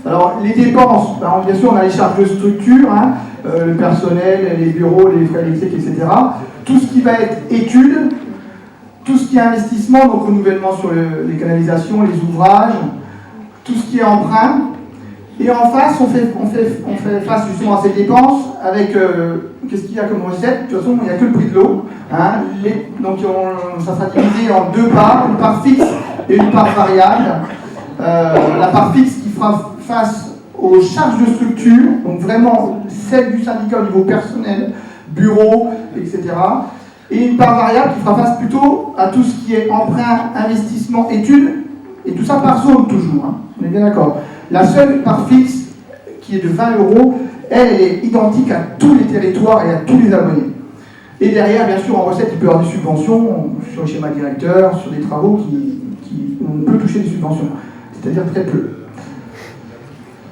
Alors, les dépenses, bien sûr, on a les charges de structure, le personnel, les bureaux, les frais électriques, etc. Tout ce qui va être études, tout ce qui est investissement, donc renouvellement sur les canalisations, les ouvrages, tout ce qui est emprunt. Et en face, on fait face justement à ces dépenses avec, qu'est-ce qu'il y a comme recette? De toute façon, il n'y a que le prix de l'eau. Donc ça sera divisé en deux parts, une part fixe et une part variable. La part fixe qui fera face aux charges de structure, donc vraiment celle du syndicat au niveau personnel, bureau, etc. Et une part variable qui fera face plutôt à tout ce qui est emprunt, investissement, études, et tout ça par zone toujours. On est bien d'accord. La seule part fixe, qui est de 20 €, elle est identique à tous les territoires et à tous les abonnés. Et derrière, bien sûr, en recette, il peut y avoir des subventions sur le schéma directeur, sur des travaux où on peut toucher des subventions, c'est-à-dire très peu.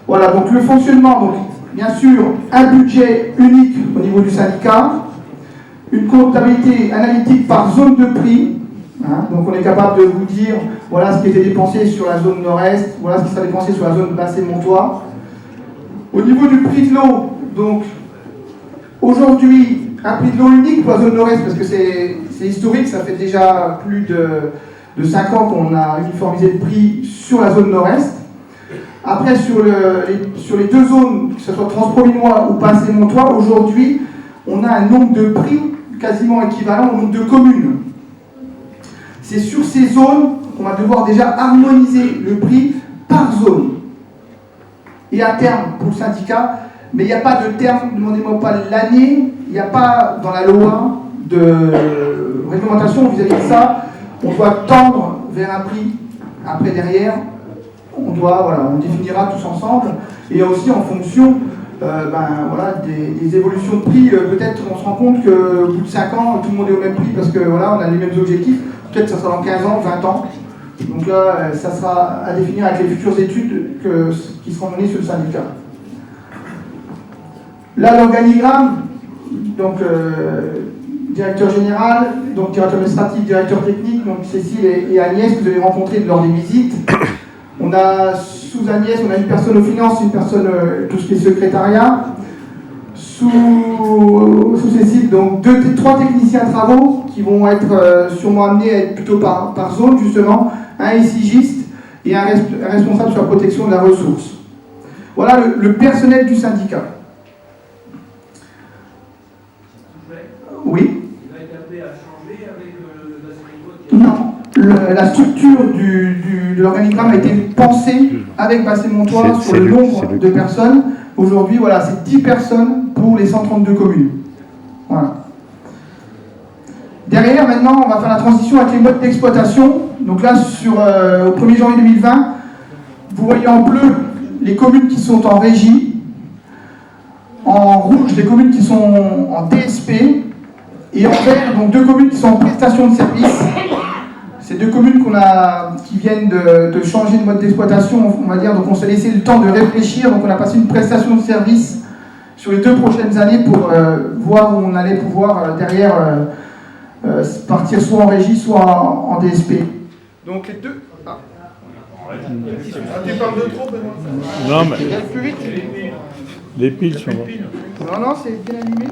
Voilà, donc le fonctionnement, donc bien sûr, un budget unique au niveau du syndicat, une comptabilité analytique par zone de prix. Donc on est capable de vous dire, voilà ce qui était dépensé sur la zone nord-est, voilà ce qui sera dépensé sur la zone Basset-Montois. Au niveau du prix de l'eau, donc aujourd'hui, un prix de l'eau unique pour la zone nord-est, parce que c'est historique, ça fait déjà plus de 5 ans qu'on a uniformisé le prix sur la zone nord-est. Après, sur les deux zones, que ce soit Transprovinois ou Basset-Montois, aujourd'hui, on a un nombre de prix quasiment équivalent au nombre de communes. C'est sur ces zones qu'on va devoir déjà harmoniser le prix par zone. Et à terme, pour le syndicat, mais il n'y a pas de terme, ne demandez-moi pas l'année, il n'y a pas dans la loi de réglementation vis-à-vis de ça. On doit tendre vers un prix. Après, derrière, on définira tous ensemble. Et aussi en fonction des évolutions de prix. Peut-être on se rend compte qu'au bout de 5 ans, tout le monde est au même prix parce que voilà, on a les mêmes objectifs. Peut-être que ça sera dans 15 ans, 20 ans. Donc là, ça sera à définir avec les futures études qui seront menées sur le syndicat. Là, l'organigramme, donc directeur général, donc directeur administratif, directeur technique, donc Cécile et Agnès, que vous avez rencontrés lors des visites. On a sous Agnès, on a une personne aux finances, une personne tout ce qui est secrétariat. Sous Cécile, donc 3 techniciens travaux qui vont être sûrement amenés à être plutôt par zone, justement, un exigiste et un responsable sur la protection de la ressource. Voilà le personnel du syndicat. Oui. Il va être appelé à changer avec le Non. La structure de l'organigramme a été pensée avec Basset-Montois sur le nombre de personnes. Aujourd'hui, voilà, c'est 10 personnes pour les 132 communes. Voilà. Derrière, maintenant, on va faire la transition avec les modes d'exploitation. Donc là, au 1er janvier 2020, vous voyez en bleu les communes qui sont en régie, en rouge les communes qui sont en DSP, et en vert, donc 2 communes qui sont en prestation de service. C'est 2 communes qui viennent de changer de mode d'exploitation, on va dire, donc on s'est laissé le temps de réfléchir, donc on a passé une prestation de service sur les 2 prochaines années pour voir où on allait pouvoir derrière partir soit en régie, soit en DSP. Donc les 2... tu parles de trop, Benoît? Non, mais... Plus vite. Les piles sont... Non, c'est bien allumé.